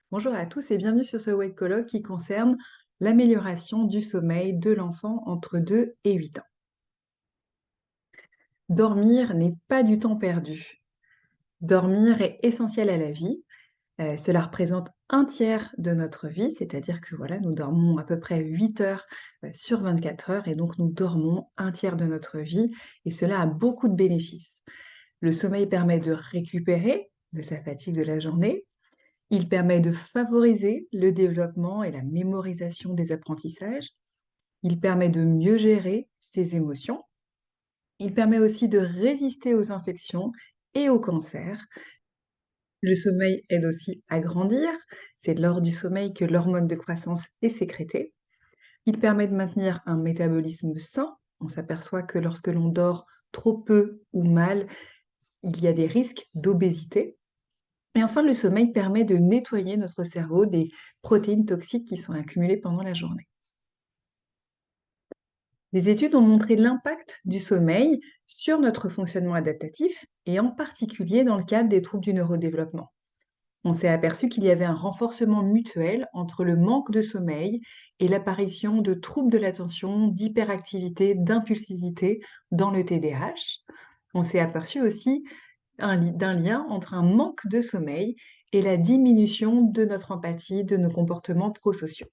Bonjour à tous et bienvenue sur ce web colloque qui concerne l'amélioration du sommeil de l'enfant entre 2 et 8 ans. Dormir n'est pas du temps perdu. Dormir est essentiel à la vie. Cela représente un tiers de notre vie, c'est-à-dire que voilà, nous dormons à peu près 8 heures sur 24 heures et donc nous dormons un tiers de notre vie et cela a beaucoup de bénéfices. Le sommeil permet de récupérer de sa fatigue de la journée. Il permet de favoriser le développement et la mémorisation des apprentissages. Il permet de mieux gérer ses émotions. Il permet aussi de résister aux infections et aux cancers. Le sommeil aide aussi à grandir. C'est lors du sommeil que l'hormone de croissance est sécrétée. Il permet de maintenir un métabolisme sain. On s'aperçoit que lorsque l'on dort trop peu ou mal, il y a des risques d'obésité. Et enfin, le sommeil permet de nettoyer notre cerveau des protéines toxiques qui sont accumulées pendant la journée. Des études ont montré l'impact du sommeil sur notre fonctionnement adaptatif et en particulier dans le cadre des troubles du neurodéveloppement. On s'est aperçu qu'il y avait un renforcement mutuel entre le manque de sommeil et l'apparition de troubles de l'attention, d'hyperactivité, d'impulsivité dans le TDAH. On s'est aperçu aussi d'un lien entre un manque de sommeil et la diminution de notre empathie, de nos comportements prosociaux.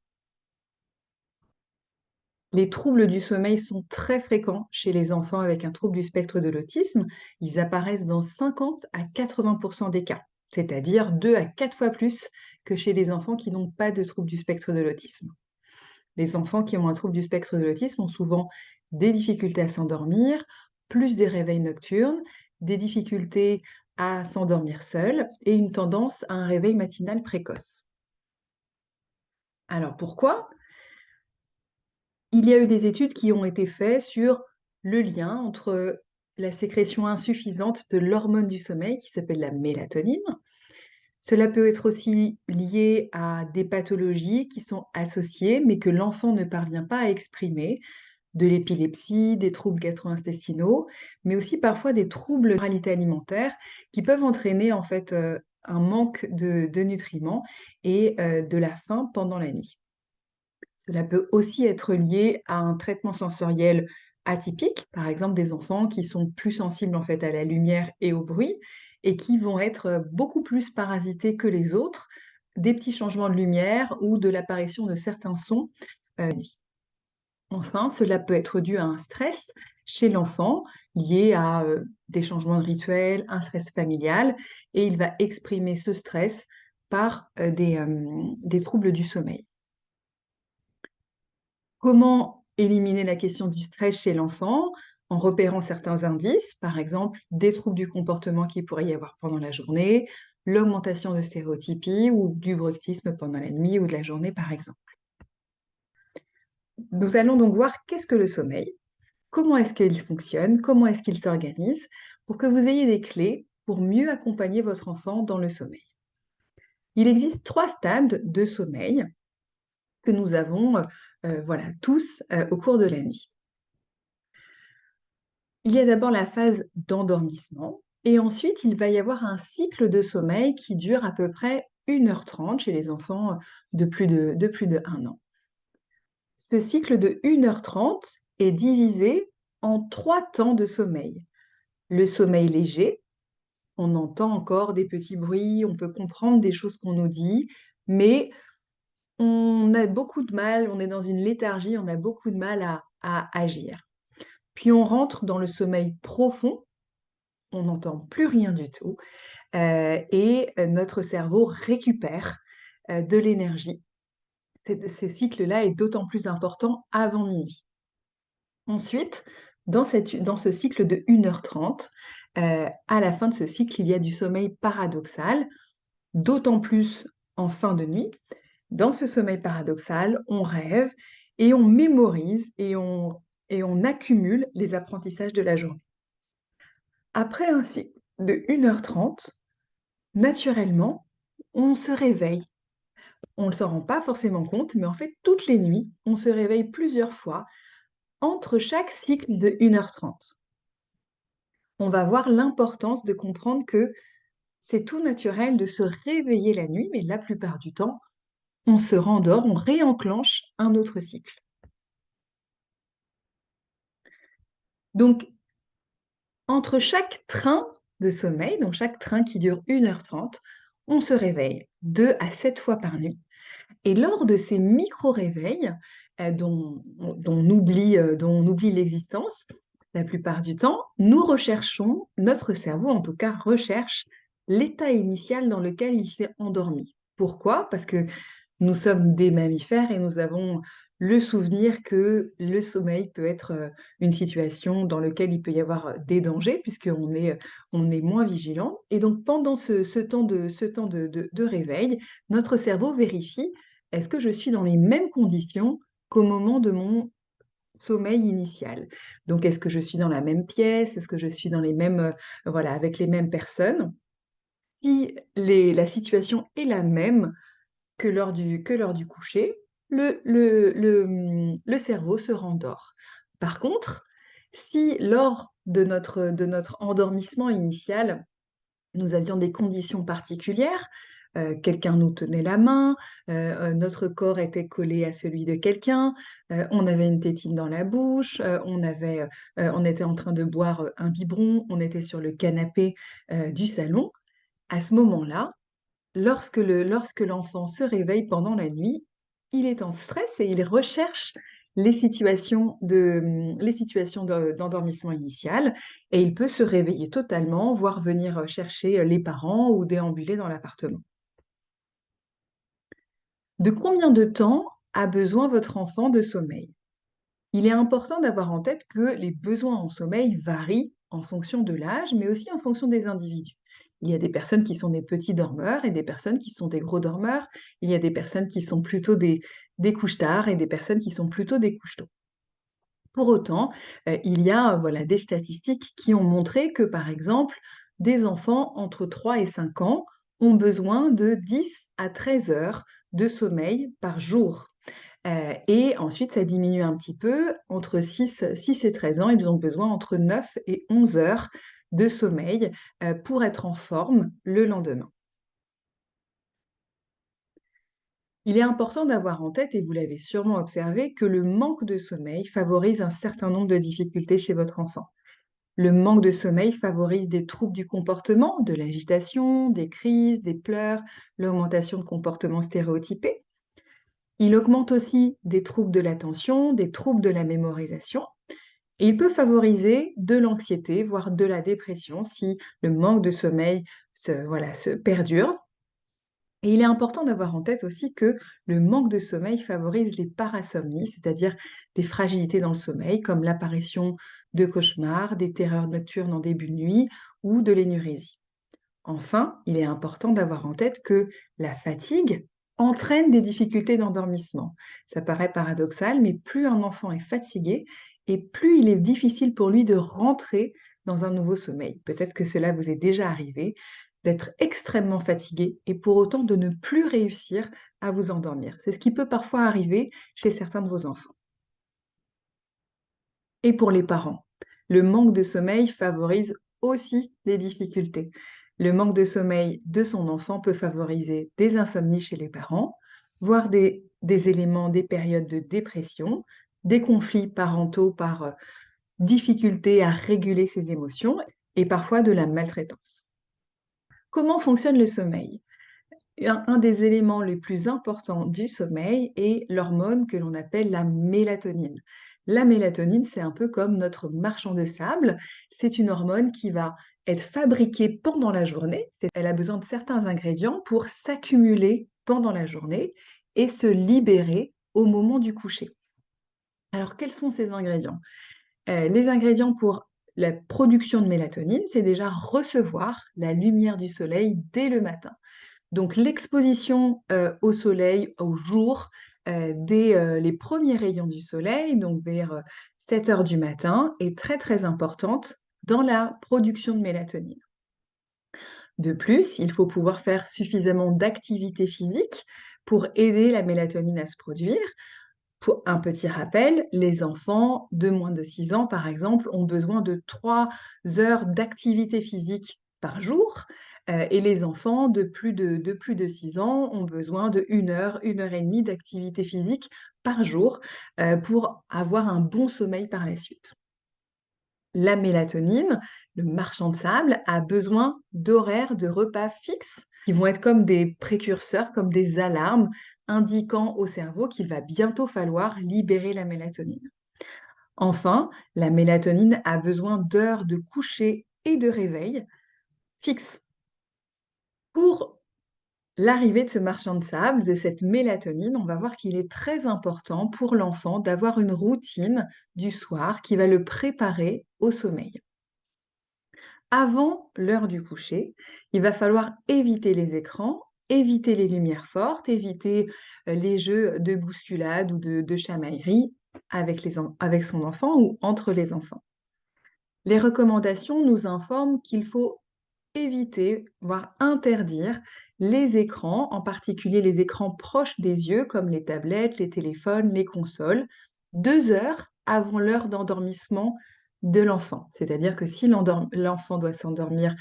Les troubles du sommeil sont très fréquents chez les enfants avec un trouble du spectre de l'autisme. Ils apparaissent dans 50 à 80% des cas, c'est-à-dire 2 à 4 fois plus que chez les enfants qui n'ont pas de trouble du spectre de l'autisme. Les enfants qui ont un trouble du spectre de l'autisme ont souvent des difficultés à s'endormir, plus des réveils nocturnes, des difficultés à s'endormir seuls et une tendance à un réveil matinal précoce. Alors pourquoi? Il y a eu des études qui ont été faites sur le lien entre la sécrétion insuffisante de l'hormone du sommeil qui s'appelle la mélatonine. Cela peut être aussi lié à des pathologies qui sont associées mais que l'enfant ne parvient pas à exprimer, de l'épilepsie, des troubles gastro-intestinaux, mais aussi parfois des troubles de moralité alimentaire qui peuvent entraîner en fait un manque de nutriments et de la faim pendant la nuit. Cela peut aussi être lié à un traitement sensoriel atypique, par exemple des enfants qui sont plus sensibles en fait à la lumière et au bruit et qui vont être beaucoup plus parasités que les autres des petits changements de lumière ou de l'apparition de certains sons la nuit. Enfin, cela peut être dû à un stress chez l'enfant lié à des changements de rituels, un stress familial, et il va exprimer ce stress par des troubles du sommeil. Comment éliminer la question du stress chez l'enfant? En repérant certains indices, par exemple des troubles du comportement qu'il pourrait y avoir pendant la journée, l'augmentation de stéréotypies ou du bruxisme pendant la nuit ou de la journée, par exemple. Nous allons donc voir qu'est-ce que le sommeil, comment est-ce qu'il fonctionne, comment est-ce qu'il s'organise, pour que vous ayez des clés pour mieux accompagner votre enfant dans le sommeil. Il existe 3 stades de sommeil que nous avons voilà, tous au cours de la nuit. Il y a d'abord la phase d'endormissement et ensuite il va y avoir un cycle de sommeil qui dure à peu près 1 h 30 chez les enfants de plus de 1 an. Ce cycle de 1 h 30 est divisé en 3 temps de sommeil. Le sommeil léger, on entend encore des petits bruits, on peut comprendre des choses qu'on nous dit, mais on a beaucoup de mal, on est dans une léthargie, on a beaucoup de mal à agir. Puis on rentre dans le sommeil profond, on n'entend plus rien du tout, et notre cerveau récupère, de l'énergie. Ce cycle-là est d'autant plus important avant minuit. Ensuite, dans ce cycle de 1 h 30, à la fin de ce cycle, il y a du sommeil paradoxal, d'autant plus en fin de nuit. Dans ce sommeil paradoxal, on rêve et on mémorise et on accumule les apprentissages de la journée. Après un cycle de 1 h 30, naturellement, on se réveille. On ne s'en rend pas forcément compte, mais en fait, toutes les nuits, on se réveille plusieurs fois entre chaque cycle de 1 h 30. On va voir l'importance de comprendre que C'est tout naturel de se réveiller la nuit, mais la plupart du temps, on se rendort, on réenclenche un autre cycle. Donc, entre chaque train de sommeil, donc chaque train qui dure 1h30, on se réveille 2 à 7 fois par nuit. Et lors de ces micro-réveils, dont on oublie l'existence, la plupart du temps, nous recherchons notre cerveau, en tout cas, recherche l'état initial dans lequel il s'est endormi. Pourquoi? Parce que nous sommes des mammifères et nous avons le souvenir que le sommeil peut être, une situation dans lequel il peut y avoir, des dangers on est moins vigilant et donc pendant ce temps de réveil, notre cerveau vérifie: «Est-ce que je suis dans les mêmes conditions qu'au moment de mon sommeil initial?» Donc est-ce que je suis dans la même pièce? Est-ce que je suis dans les mêmes, voilà, avec les mêmes personnes? Si la situation est la même, que lors du coucher, le cerveau se rendort. Par contre, si lors de notre endormissement initial, nous avions des conditions particulières, quelqu'un nous tenait la main, notre corps était collé à celui de quelqu'un, on avait une tétine dans la bouche, on était en train de boire, un biberon, on était sur le canapé, du salon. À ce moment-là, lorsque l'enfant se réveille pendant la nuit, il est en stress et il recherche les situations d'endormissement initial et il peut se réveiller totalement, voire venir, chercher, les parents ou déambuler dans l'appartement. De combien de temps a besoin votre enfant de sommeil? Il est important d'avoir en tête que les besoins en sommeil varient en fonction de l'âge, mais aussi en fonction des individus. Il y a des personnes qui sont des petits dormeurs et des personnes qui sont des gros dormeurs. Il y a des personnes qui sont plutôt des couche-tard et des personnes qui sont plutôt des couche-tôt. Pour autant, il y a, voilà, des statistiques qui ont montré que, par exemple, des enfants entre 3 et 5 ans ont besoin de 10 à 13 heures de sommeil par jour. Et ensuite ça diminue un petit peu. Entre six et 13 ans, ils ont besoin entre 9 et 11 heures de sommeil, pour être en forme le lendemain. Il est important d'avoir en tête, et vous l'avez sûrement observé, que le manque de sommeil favorise un certain nombre de difficultés chez votre enfant. Le manque de sommeil favorise des troubles du comportement, de l'agitation, des crises, des pleurs, l'augmentation de comportements stéréotypés. Il augmente aussi des troubles de l'attention, des troubles de la mémorisation. Et il peut favoriser de l'anxiété, voire de la dépression si le manque de sommeil se perdure. Et il est important d'avoir en tête aussi que le manque de sommeil favorise les parasomnies, c'est-à-dire des fragilités dans le sommeil, comme l'apparition de cauchemars, des terreurs nocturnes en début de nuit ou de l'énurésie. Enfin, il est important d'avoir en tête que la fatigue entraîne des difficultés d'endormissement. Ça paraît paradoxal, mais plus un enfant est fatigué et plus il est difficile pour lui de rentrer dans un nouveau sommeil. Peut-être que cela vous est déjà arrivé d'être extrêmement fatigué et pour autant de ne plus réussir à vous endormir. C'est ce qui peut parfois arriver chez certains de vos enfants. Et pour les parents, le manque de sommeil favorise aussi des difficultés. Le manque de sommeil de son enfant peut favoriser des insomnies chez les parents, voire des éléments, des périodes de dépression, des conflits parentaux par difficulté à réguler ses émotions et parfois de la maltraitance. Comment fonctionne le sommeil? Un des éléments les plus importants du sommeil est l'hormone que l'on appelle la mélatonine. La mélatonine, c'est un peu comme notre marchand de sable. C'est une hormone qui va être fabriquée pendant la journée. Elle a besoin de certains ingrédients pour s'accumuler pendant la journée et se libérer au moment du coucher. Alors, quels sont ces ingrédients? Les ingrédients pour la production de mélatonine, c'est déjà recevoir la lumière du soleil dès le matin. Donc l'exposition, au soleil, au jour, dès, les premiers rayons du soleil, donc vers, 7 heures du matin, est très, très importante dans la production de mélatonine. De plus, il faut pouvoir faire suffisamment d'activité physique pour aider la mélatonine à se produire. Pour un petit rappel, les enfants de moins de 6 ans, par exemple, ont besoin de 3 heures d'activité physique par jour, et les enfants de plus de 6 ans ont besoin de 1 heure et demie d'activité physique par jour, pour avoir un bon sommeil par la suite. La mélatonine, le marchand de sable, a besoin d'horaires de repas fixes qui vont être comme des précurseurs, comme des alarmes indiquant au cerveau qu'il va bientôt falloir libérer la mélatonine. Enfin, la mélatonine a besoin d'heures de coucher et de réveil fixes. Pour l'arrivée de ce marchand de sable, de cette mélatonine, on va voir qu'il est très important pour l'enfant d'avoir une routine du soir qui va le préparer au sommeil. Avant l'heure du coucher, il va falloir éviter les écrans, éviter les lumières fortes, éviter les jeux de bousculade ou de chamaillerie avec son enfant ou entre les enfants. Les recommandations nous informent qu'il faut éviter, voire interdire les écrans, en particulier les écrans proches des yeux, comme les tablettes, les téléphones, les consoles, 2 heures avant l'heure d'endormissement de l'enfant. C'est-à-dire que si l'enfant doit s'endormir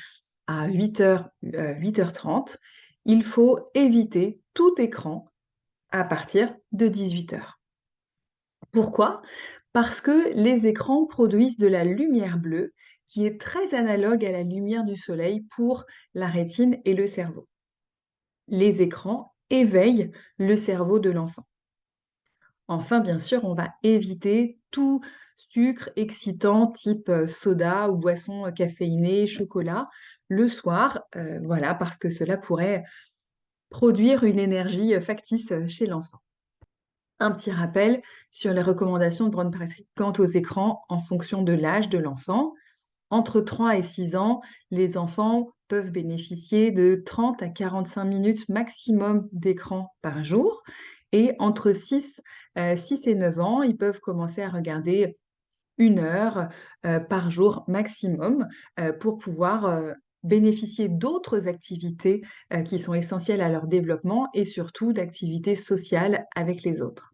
à 8h, 8h30, il faut éviter tout écran à partir de 18h. Pourquoi? Parce que les écrans produisent de la lumière bleue qui est très analogue à la lumière du soleil pour la rétine et le cerveau. Les écrans éveillent le cerveau de l'enfant. Enfin, bien sûr, on va éviter tout sucre excitant type soda ou boisson caféinée, chocolat, le soir, voilà, parce que cela pourrait produire une énergie factice chez l'enfant. Un petit rappel sur les recommandations de Brown Patrick quant aux écrans en fonction de l'âge de l'enfant. Entre 3 et 6 ans, les enfants peuvent bénéficier de 30 à 45 minutes maximum d'écran par jour et entre 6 et 9 ans, ils peuvent commencer à regarder 1 heure, par jour maximum, pour pouvoir, bénéficier d'autres activités, qui sont essentielles à leur développement et surtout d'activités sociales avec les autres.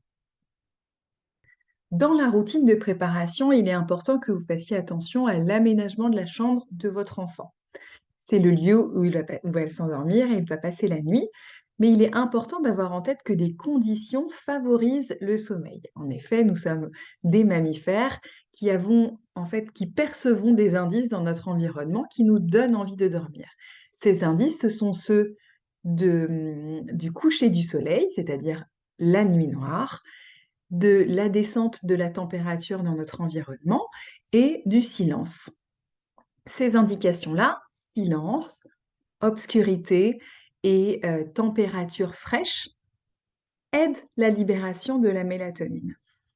Dans la routine de préparation, il est important que vous fassiez attention à l'aménagement de la chambre de votre enfant. C'est le lieu où elle s'endormir et il va passer la nuit, mais il est important d'avoir en tête que des conditions favorisent le sommeil. En effet, nous sommes des mammifères qui percevons des indices dans notre environnement qui nous donnent envie de dormir. Ces indices, ce sont ceux du coucher du soleil, c'est-à-dire la nuit noire, de la descente de la température dans notre environnement et du silence. Ces indications-là, silence, obscurité et température fraîche, aident la libération de la mélatonine.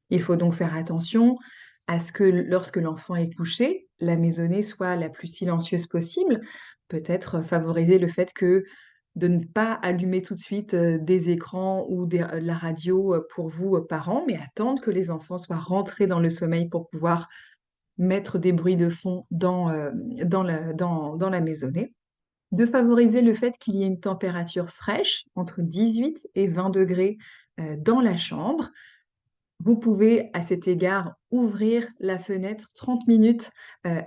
Il faut donc faire attention à ce que lorsque l'enfant est couché, la maisonnée soit la plus silencieuse possible. Peut-être favoriser le fait que de ne pas allumer tout de suite, des écrans ou la radio, pour vous, parents, mais attendre que les enfants soient rentrés dans le sommeil pour pouvoir mettre des bruits de fond dans la maisonnée. De favoriser le fait qu'il y ait une température fraîche, entre 18 et 20 degrés, dans la chambre. Vous pouvez, à cet égard, ouvrir la fenêtre 30 minutes,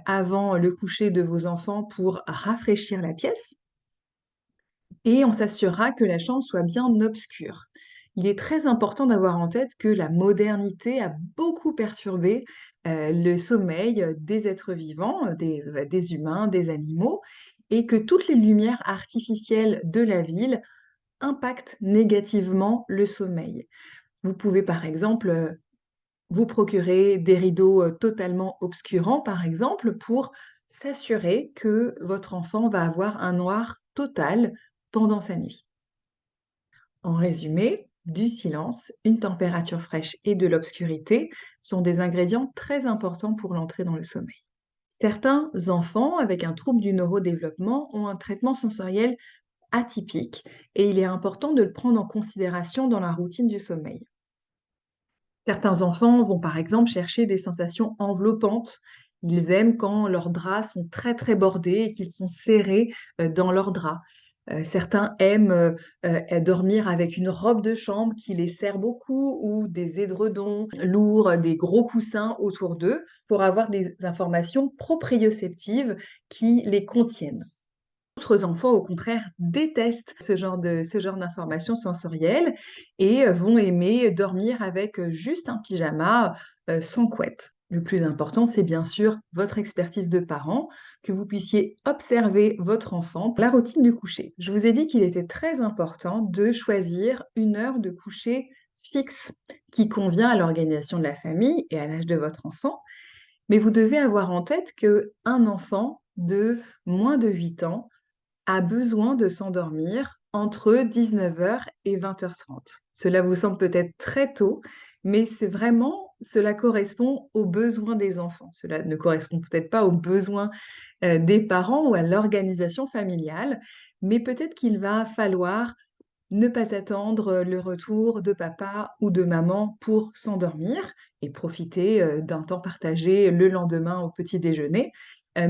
avant le coucher de vos enfants pour rafraîchir la pièce et on s'assurera que la chambre soit bien obscure. Il est très important d'avoir en tête que la modernité a beaucoup perturbé, le sommeil, des êtres vivants, des humains, des animaux et que toutes les lumières artificielles de la ville impactent négativement le sommeil. Vous pouvez par exemple, vous procurer des rideaux, totalement obscurants par exemple pour s'assurer que votre enfant va avoir un noir total pendant sa nuit. En résumé, du silence, une température fraîche et de l'obscurité sont des ingrédients très importants pour l'entrée dans le sommeil. Certains enfants avec un trouble du neurodéveloppement ont un traitement sensoriel atypique et il est important de le prendre en considération dans la routine du sommeil. Certains enfants vont par exemple chercher des sensations enveloppantes. Ils aiment quand leurs draps sont très très bordés et qu'ils sont serrés dans leurs draps. Certains aiment dormir avec une robe de chambre qui les serre beaucoup ou des édredons lourds, des gros coussins autour d'eux pour avoir des informations proprioceptives qui les contiennent. D'autres enfants, au contraire, détestent ce genre d'informations sensorielles et vont aimer dormir avec juste un pyjama, sans couette. Le plus important, c'est bien sûr votre expertise de parent, que vous puissiez observer votre enfant pour la routine du coucher. Je vous ai dit qu'il était très important de choisir une heure de coucher fixe qui convient à l'organisation de la famille et à l'âge de votre enfant. Mais vous devez avoir en tête qu'un enfant de moins de 8 ans a besoin de s'endormir entre 19 h et 20 h 30. Cela vous semble peut-être très tôt, mais cela correspond aux besoins des enfants. Cela ne correspond peut-être pas aux besoins des parents ou à l'organisation familiale, mais peut-être qu'il va falloir ne pas attendre le retour de papa ou de maman pour s'endormir et profiter d'un temps partagé le lendemain au petit déjeuner,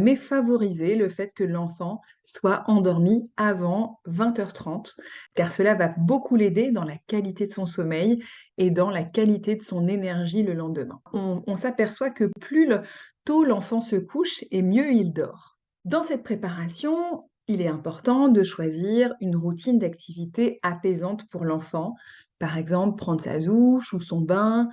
mais favoriser le fait que l'enfant soit endormi avant 20 h 30, car cela va beaucoup l'aider dans la qualité de son sommeil et dans la qualité de son énergie le lendemain. On s'aperçoit que tôt l'enfant se couche et mieux il dort. Dans cette préparation, il est important de choisir une routine d'activité apaisante pour l'enfant. Par exemple, prendre sa douche ou son bain,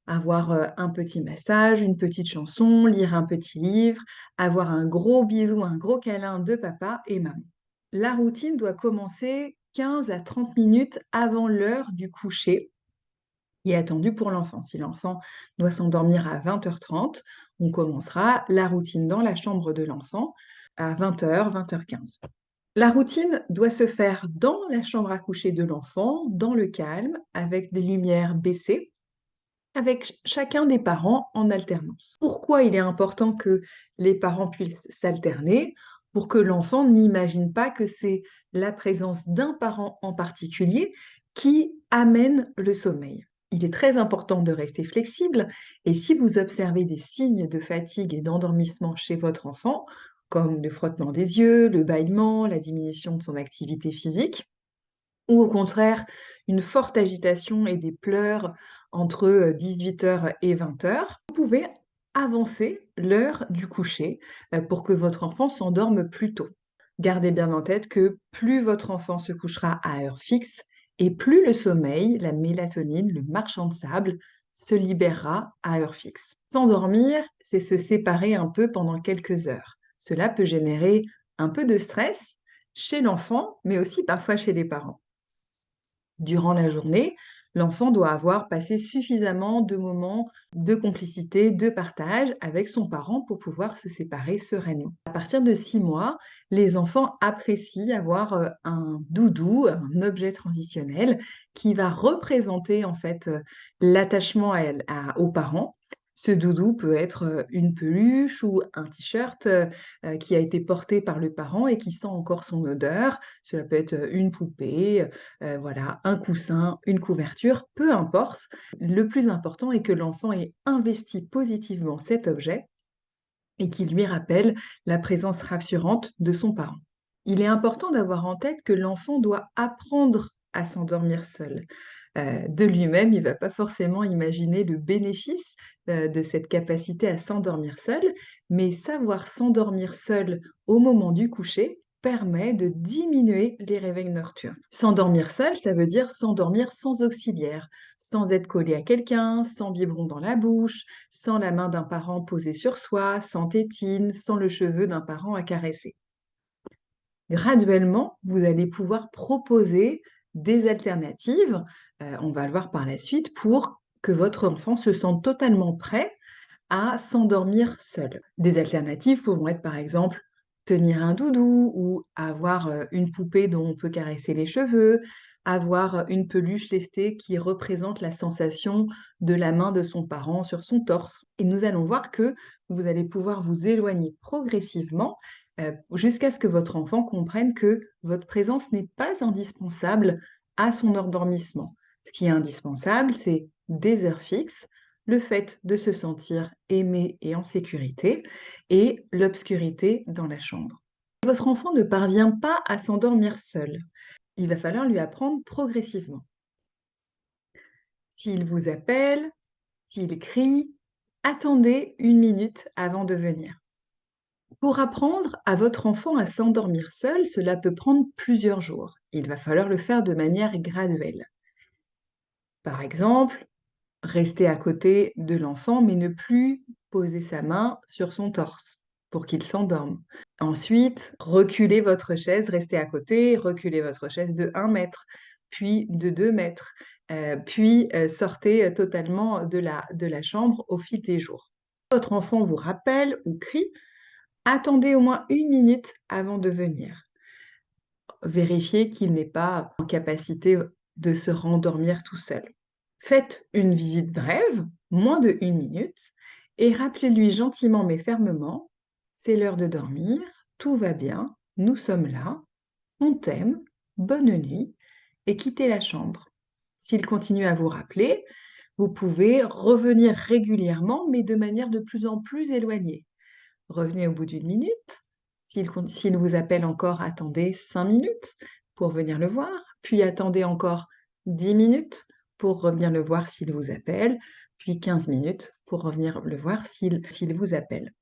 avoir un petit massage, une petite chanson, lire un petit livre, avoir un gros bisou, un gros câlin de papa et maman. La routine doit commencer 15 à 30 minutes avant l'heure du coucher qui est attendue pour l'enfant. Si l'enfant doit s'endormir à 20 h 30, on commencera la routine dans la chambre de l'enfant à 20 h, 20 h 15. La routine doit se faire dans la chambre à coucher de l'enfant, dans le calme, avec des lumières baissées, avec chacun des parents en alternance. Pourquoi il est important que les parents puissent s'alterner? Pour que l'enfant n'imagine pas que c'est la présence d'un parent en particulier qui amène le sommeil. Il est très important de rester flexible et si vous observez des signes de fatigue et d'endormissement chez votre enfant, comme le frottement des yeux, le bâillement, la diminution de son activité physique, ou au contraire une forte agitation et des pleurs entre 18 h et 20 h, vous pouvez avancer l'heure du coucher pour que votre enfant s'endorme plus tôt. Gardez bien en tête que plus votre enfant se couchera à heure fixe et plus le sommeil, la mélatonine, le marchand de sable, se libérera à heure fixe. S'endormir, c'est se séparer un peu pendant quelques heures. Cela peut générer un peu de stress chez l'enfant, mais aussi parfois chez les parents. Durant la journée, l'enfant doit avoir passé suffisamment de moments de complicité, de partage avec son parent pour pouvoir se séparer sereinement. À partir de 6 mois, les enfants apprécient avoir un doudou, un objet transitionnel qui va représenter en fait l'attachement aux parents. Ce doudou peut être une peluche ou un t-shirt qui a été porté par le parent et qui sent encore son odeur. Cela peut être une poupée, voilà, un coussin, une couverture, peu importe. Le plus important est que l'enfant ait investi positivement cet objet et qu'il lui rappelle la présence rassurante de son parent. Il est important d'avoir en tête que l'enfant doit apprendre à s'endormir seul. De lui-même, il ne va pas forcément imaginer le bénéfice de cette capacité à s'endormir seul, mais savoir s'endormir seul au moment du coucher permet de diminuer les réveils nocturnes. S'endormir seul, ça veut dire s'endormir sans auxiliaire, sans être collé à quelqu'un, sans biberon dans la bouche, sans la main d'un parent posée sur soi, sans tétine, sans le cheveu d'un parent à caresser. Graduellement, vous allez pouvoir proposer des alternatives, on va le voir par la suite, pour que votre enfant se sente totalement prêt à s'endormir seul. Des alternatives pourront être par exemple tenir un doudou ou avoir une poupée dont on peut caresser les cheveux, avoir une peluche lestée qui représente la sensation de la main de son parent sur son torse. Et nous allons voir que vous allez pouvoir vous éloigner progressivement jusqu'à ce que votre enfant comprenne que votre présence n'est pas indispensable à son endormissement. Ce qui est indispensable, c'est des heures fixes, le fait de se sentir aimé et en sécurité et l'obscurité dans la chambre. Si votre enfant ne parvient pas à s'endormir seul, il va falloir lui apprendre progressivement. S'il vous appelle, s'il crie, attendez 1 minute avant de venir. Pour apprendre à votre enfant à s'endormir seul, cela peut prendre plusieurs jours. Il va falloir le faire de manière graduelle. Par exemple, rester à côté de l'enfant, mais ne plus poser sa main sur son torse pour qu'il s'endorme. Ensuite, reculez votre chaise, restez à côté, reculez votre chaise de 1 mètre, puis de 2 mètres, puis sortez totalement de la chambre au fil des jours. Votre enfant vous rappelle ou crie, attendez au moins 1 minute avant de venir. Vérifiez qu'il n'est pas en capacité de se rendormir tout seul. Faites une visite brève, moins de 1 minute, et rappelez-lui gentiment mais fermement, c'est l'heure de dormir, tout va bien, nous sommes là, on t'aime, bonne nuit, et quittez la chambre. S'il continue à vous rappeler, vous pouvez revenir régulièrement, mais de manière de plus en plus éloignée. Revenez au bout d'1 minute. S'il vous appelle encore, attendez 5 minutes pour venir le voir, puis attendez encore 10 minutes pour revenir le voir s'il vous appelle, puis 15 minutes pour revenir le voir s'il vous appelle.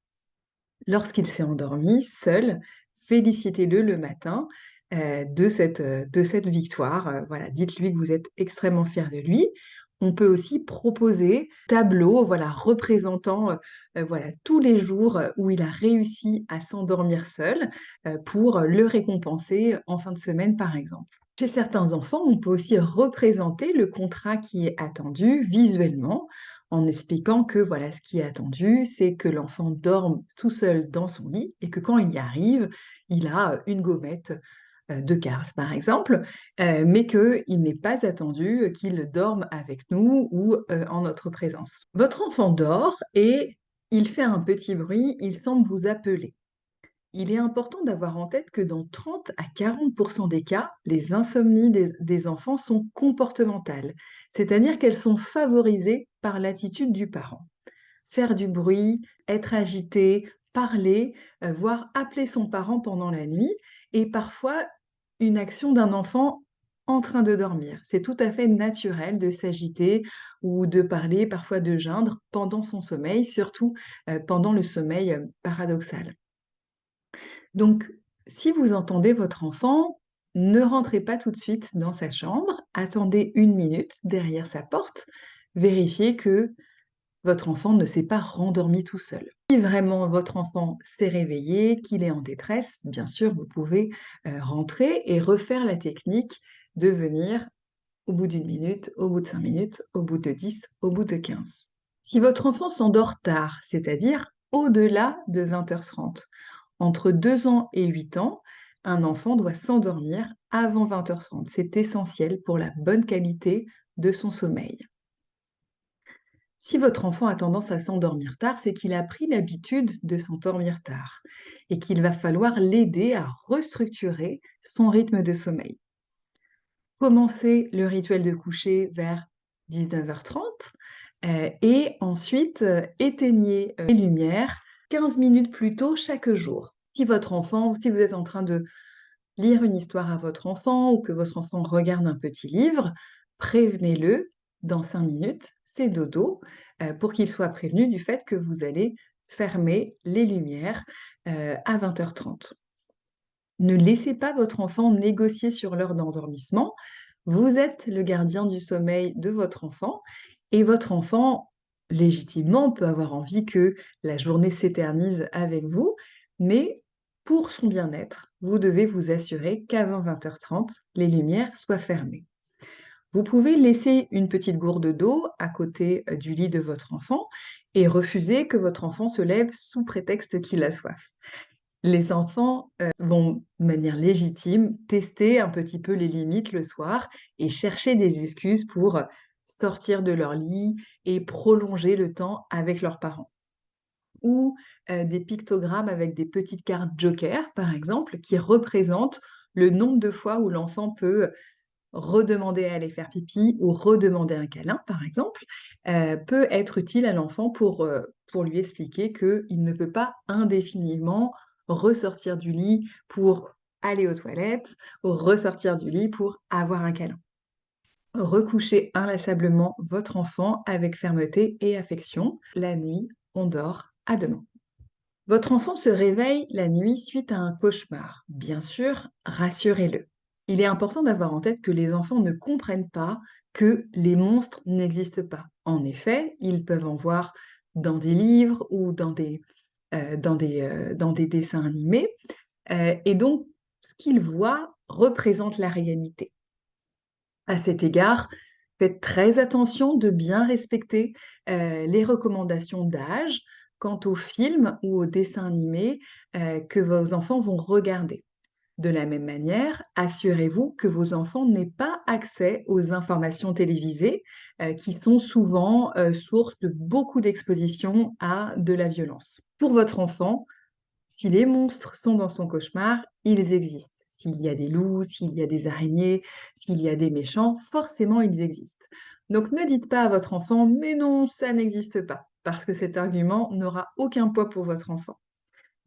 Lorsqu'il s'est endormi seul, félicitez-le le matin, de cette victoire, voilà, dites-lui que vous êtes extrêmement fiers de lui. On peut aussi proposer tableau, voilà, représentant, voilà, tous les jours, où il a réussi à s'endormir seul, pour le récompenser en fin de semaine, par exemple. Chez certains enfants, on peut aussi représenter le contrat qui est attendu visuellement, en expliquant que voilà, ce qui est attendu, c'est que l'enfant dorme tout seul dans son lit et que quand il y arrive, il a une gommette de Cars, par exemple, mais qu'il n'est pas attendu qu'il dorme avec nous ou en notre présence. Votre enfant dort et il fait un petit bruit, il semble vous appeler. Il est important d'avoir en tête que dans 30 à 40% des cas, les insomnies des enfants sont comportementales, c'est-à-dire qu'elles sont favorisées par l'attitude du parent. Faire du bruit, être agité, parler, voire appeler son parent pendant la nuit est parfois une action d'un enfant en train de dormir. C'est tout à fait naturel de s'agiter ou de parler, parfois de geindre pendant son sommeil, surtout pendant le sommeil paradoxal. Donc, si vous entendez votre enfant, ne rentrez pas tout de suite dans sa chambre, attendez 1 minute derrière sa porte, vérifiez que votre enfant ne s'est pas rendormi tout seul. Si vraiment votre enfant s'est réveillé, qu'il est en détresse, bien sûr, vous pouvez rentrer et refaire la technique de venir au bout d'1 minute, au bout de 5 minutes, au bout de 10, au bout de 15. Si votre enfant s'endort tard, c'est-à-dire au-delà de 20h30, entre 2 ans et 8 ans, un enfant doit s'endormir avant 20h30. C'est essentiel pour la bonne qualité de son sommeil. Si votre enfant a tendance à s'endormir tard, c'est qu'il a pris l'habitude de s'endormir tard et qu'il va falloir l'aider à restructurer son rythme de sommeil. Commencez le rituel de coucher vers 19h30 et ensuite éteignez les lumières 15 minutes plus tôt chaque jour. Si vous êtes en train de lire une histoire à votre enfant ou que votre enfant regarde un petit livre, prévenez-le dans 5 minutes, c'est dodo, pour qu'il soit prévenu du fait que vous allez fermer les lumières à 20h30. Ne laissez pas votre enfant négocier sur l'heure d'endormissement. Vous êtes le gardien du sommeil de votre enfant et votre enfant, légitimement, peut avoir envie que la journée s'éternise avec vous, mais pour son bien-être, vous devez vous assurer qu'avant 20h30, les lumières soient fermées. Vous pouvez laisser une petite gourde d'eau à côté du lit de votre enfant et refuser que votre enfant se lève sous prétexte qu'il a soif. Les enfants, vont, de manière légitime, tester un petit peu les limites le soir et chercher des excuses pour, sortir de leur lit et prolonger le temps avec leurs parents. Ou, des pictogrammes avec des petites cartes joker, par exemple, qui représentent le nombre de fois où l'enfant peut redemander à aller faire pipi ou redemander un câlin, par exemple, peut être utile à l'enfant pour lui expliquer qu'il ne peut pas indéfiniment ressortir du lit pour aller aux toilettes ou ressortir du lit pour avoir un câlin. Recouchez inlassablement votre enfant avec fermeté et affection. La nuit, on dort. À demain. Votre enfant se réveille la nuit suite à un cauchemar. Bien sûr, rassurez-le. Il est important d'avoir en tête que les enfants ne comprennent pas que les monstres n'existent pas. En effet, ils peuvent en voir dans des livres ou dans des dessins animés, et donc ce qu'ils voient représente la réalité. À cet égard, faites très attention de bien respecter les recommandations d'âge quant aux films ou aux dessins animés que vos enfants vont regarder. De la même manière, assurez-vous que vos enfants n'aient pas accès aux informations télévisées qui sont souvent source de beaucoup d'exposition à de la violence. Pour votre enfant, si les monstres sont dans son cauchemar, ils existent. S'il y a des loups, s'il y a des araignées, s'il y a des méchants, forcément ils existent. Donc ne dites pas à votre enfant: «Mais non, ça n'existe pas», parce que cet argument n'aura aucun poids pour votre enfant.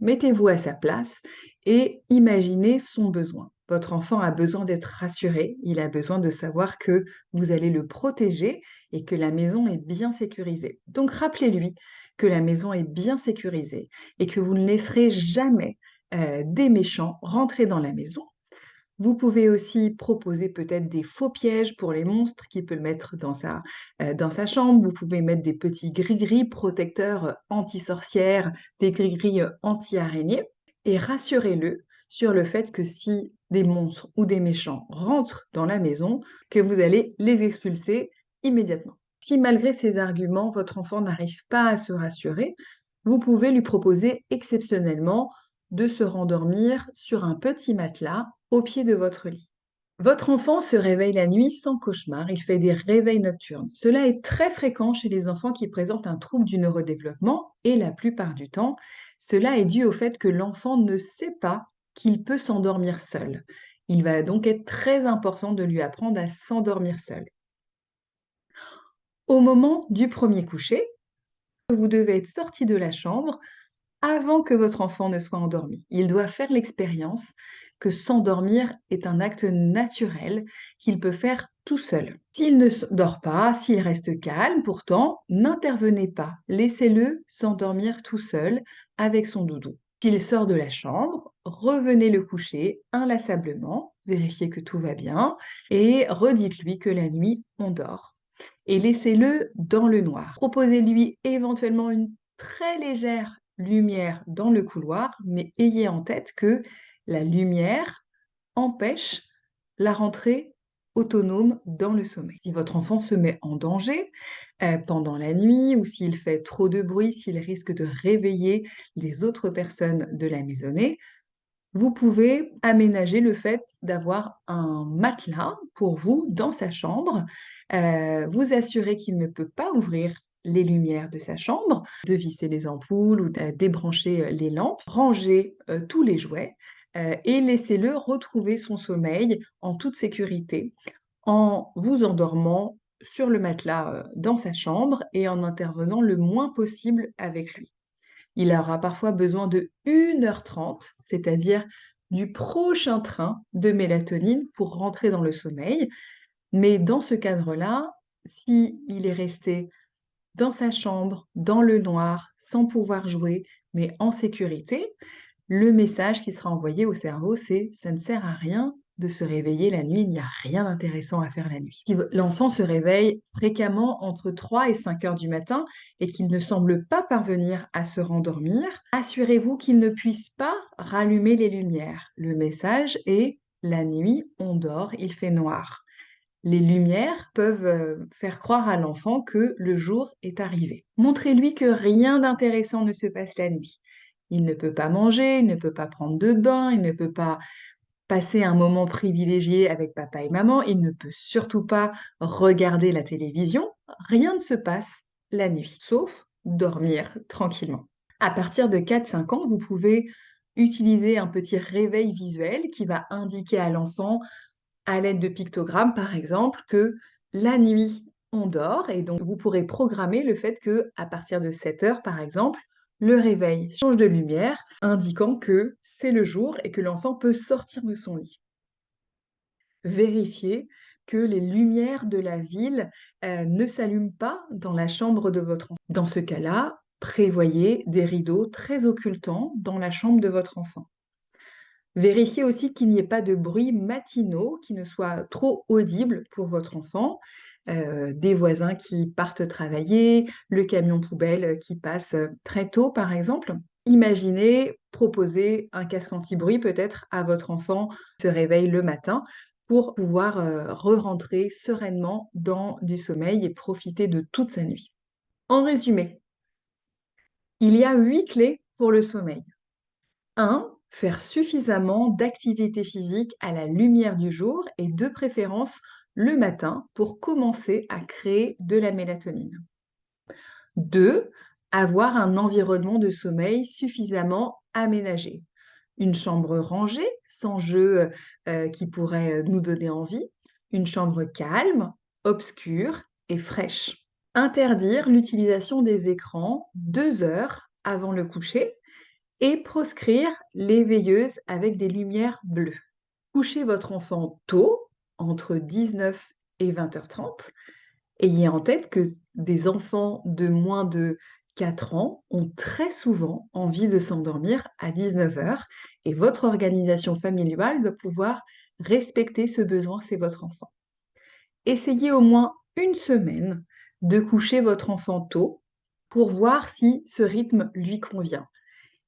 Mettez-vous à sa place et imaginez son besoin. Votre enfant a besoin d'être rassuré, il a besoin de savoir que vous allez le protéger et que la maison est bien sécurisée. Donc rappelez-lui que la maison est bien sécurisée et que vous ne laisserez jamais des méchants rentrer dans la maison. Vous pouvez aussi proposer peut-être des faux pièges pour les monstres qu'il peut mettre dans sa chambre. Vous pouvez mettre des petits gris-gris protecteurs anti-sorcières, des gris-gris anti-araignées et rassurez-le sur le fait que si des monstres ou des méchants rentrent dans la maison, que vous allez les expulser immédiatement. Si malgré ces arguments, votre enfant n'arrive pas à se rassurer, vous pouvez lui proposer exceptionnellement de se rendormir sur un petit matelas au pied de votre lit. Votre enfant se réveille la nuit sans cauchemar, il fait des réveils nocturnes. Cela est très fréquent chez les enfants qui présentent un trouble du neurodéveloppement et la plupart du temps, cela est dû au fait que l'enfant ne sait pas qu'il peut s'endormir seul. Il va donc être très important de lui apprendre à s'endormir seul. Au moment du premier coucher, vous devez être sorti de la chambre avant que votre enfant ne soit endormi. Il doit faire l'expérience que s'endormir est un acte naturel qu'il peut faire tout seul. S'il ne dort pas, s'il reste calme, pourtant, n'intervenez pas. Laissez-le s'endormir tout seul avec son doudou. S'il sort de la chambre, revenez le coucher inlassablement, vérifiez que tout va bien et redites-lui que la nuit, on dort. Et laissez-le dans le noir. Proposez-lui éventuellement une très légère lumière dans le couloir, mais ayez en tête que la lumière empêche la rentrée autonome dans le sommeil. Si votre enfant se met en danger pendant la nuit ou s'il fait trop de bruit, s'il risque de réveiller les autres personnes de la maisonnée, vous pouvez aménager le fait d'avoir un matelas pour vous dans sa chambre, vous assurer qu'il ne peut pas ouvrir les lumières de sa chambre, de visser les ampoules ou de débrancher, les lampes, ranger, tous les jouets, et laissez-le retrouver son sommeil en toute sécurité, en vous endormant sur le matelas, dans sa chambre et en intervenant le moins possible avec lui. Il aura parfois besoin de 1 h 30, c'est-à-dire du prochain train de mélatonine pour rentrer dans le sommeil. Mais dans ce cadre-là, s'il est resté dans sa chambre, dans le noir, sans pouvoir jouer, mais en sécurité, le message qui sera envoyé au cerveau, c'est: «Ça ne sert à rien de se réveiller la nuit, il n'y a rien d'intéressant à faire la nuit». Si l'enfant se réveille fréquemment entre 3 et 5 heures du matin et qu'il ne semble pas parvenir à se rendormir, assurez-vous qu'il ne puisse pas rallumer les lumières. Le message est: «La nuit, on dort, il fait noir». Les lumières peuvent faire croire à l'enfant que le jour est arrivé. Montrez-lui que rien d'intéressant ne se passe la nuit. Il ne peut pas manger, il ne peut pas prendre de bain, il ne peut pas passer un moment privilégié avec papa et maman, il ne peut surtout pas regarder la télévision. Rien ne se passe la nuit, sauf dormir tranquillement. À partir de 4-5 ans, vous pouvez utiliser un petit réveil visuel qui va indiquer à l'enfant, à l'aide de pictogrammes par exemple, que la nuit, on dort et donc vous pourrez programmer le fait que, à partir de 7 heures par exemple, le réveil change de lumière, indiquant que c'est le jour et que l'enfant peut sortir de son lit. Vérifiez que les lumières de la ville, ne s'allument pas dans la chambre de votre enfant. Dans ce cas-là, Prévoyez des rideaux très occultants dans la chambre de votre enfant. Vérifiez aussi qu'il n'y ait pas de bruits matinaux qui ne soient trop audibles pour votre enfant, des voisins qui partent travailler, le camion poubelle qui passe, très tôt par exemple. Imaginez proposer un casque anti-bruit peut-être à votre enfant qui se réveille le matin pour pouvoir, re-rentrer sereinement dans du sommeil et profiter de toute sa nuit. En résumé, il y a 8 clés pour le sommeil. 1. Faire suffisamment d'activité physique à la lumière du jour et de préférence le matin pour commencer à créer de la mélatonine. 2. Avoir un environnement de sommeil suffisamment aménagé. Une chambre rangée, sans jeux qui pourraient nous donner envie. Une chambre calme, obscure et fraîche. Interdire l'utilisation des écrans 2 heures avant le coucher et proscrire les veilleuses avec des lumières bleues. Couchez votre enfant tôt, entre 19 et 20h30. Ayez en tête que des enfants de moins de 4 ans ont très souvent envie de s'endormir à 19 heures et votre organisation familiale doit pouvoir respecter ce besoin, c'est votre enfant. Essayez au moins une semaine de coucher votre enfant tôt pour voir si ce rythme lui convient.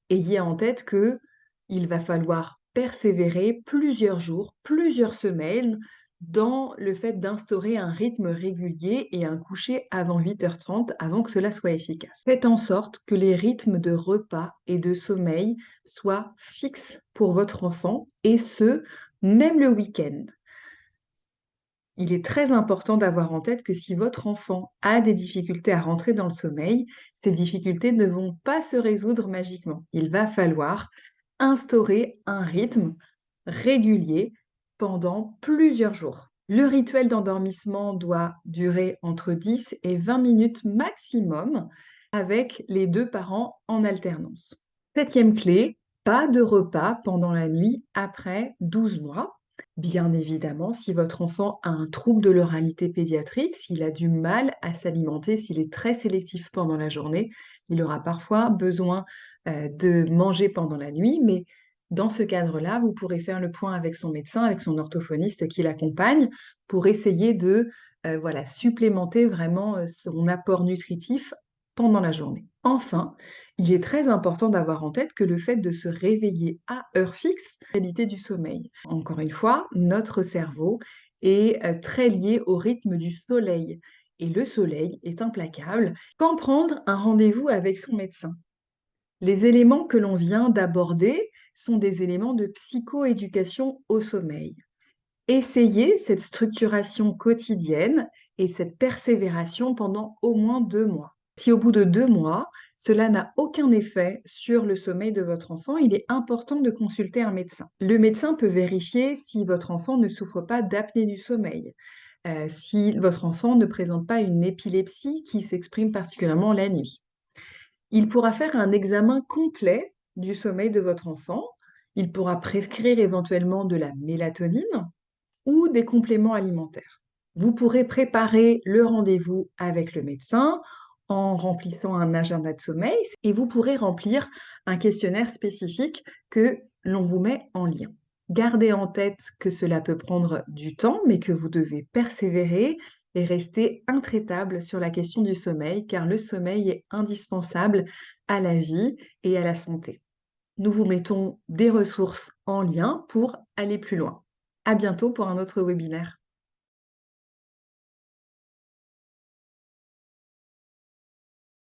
Ayez en tête que il va falloir persévérer plusieurs jours, plusieurs semaines dans le fait d'instaurer un rythme régulier et un coucher avant 8h30 avant que cela soit efficace. Faites en sorte que les rythmes de repas et de sommeil soient fixes pour votre enfant et ce, même le week-end. Il est très important d'avoir en tête que si votre enfant a des difficultés à rentrer dans le sommeil, ces difficultés ne vont pas se résoudre magiquement. Il va falloir instaurer un rythme régulier pendant plusieurs jours. Le rituel d'endormissement doit durer entre 10 et 20 minutes maximum avec les deux parents en alternance. 7e clé, pas de repas pendant la nuit après 12 mois. Bien évidemment, si votre enfant a un trouble de l'oralité pédiatrique, s'il a du mal à s'alimenter, s'il est très sélectif pendant la journée, il aura parfois besoin de manger pendant la nuit, mais dans ce cadre-là, vous pourrez faire le point avec son médecin, avec son orthophoniste qui l'accompagne pour essayer de voilà, supplémenter vraiment son apport nutritif pendant la journée. Enfin, il est très important d'avoir en tête que le fait de se réveiller à heure fixe, la qualité du sommeil. Encore une fois, notre cerveau est très lié au rythme du soleil et le soleil est implacable. Quand prendre un rendez-vous avec son médecin? Les éléments que l'on vient d'aborder sont des éléments de psychoéducation au sommeil. Essayez cette structuration quotidienne et cette persévération pendant au moins 2 mois. Si au bout de 2 mois, cela n'a aucun effet sur le sommeil de votre enfant, il est important de consulter un médecin. Le médecin peut vérifier si votre enfant ne souffre pas d'apnée du sommeil, si votre enfant ne présente pas une épilepsie qui s'exprime particulièrement la nuit. Il pourra faire un examen complet du sommeil de votre enfant. Il pourra prescrire éventuellement de la mélatonine ou des compléments alimentaires. Vous pourrez préparer le rendez-vous avec le médecin en remplissant un agenda de sommeil et vous pourrez remplir un questionnaire spécifique que l'on vous met en lien. Gardez en tête que cela peut prendre du temps, mais que vous devez persévérer et rester intraitable sur la question du sommeil, car le sommeil est indispensable à la vie et à la santé. Nous vous mettons des ressources en lien pour aller plus loin. À bientôt pour un autre webinaire.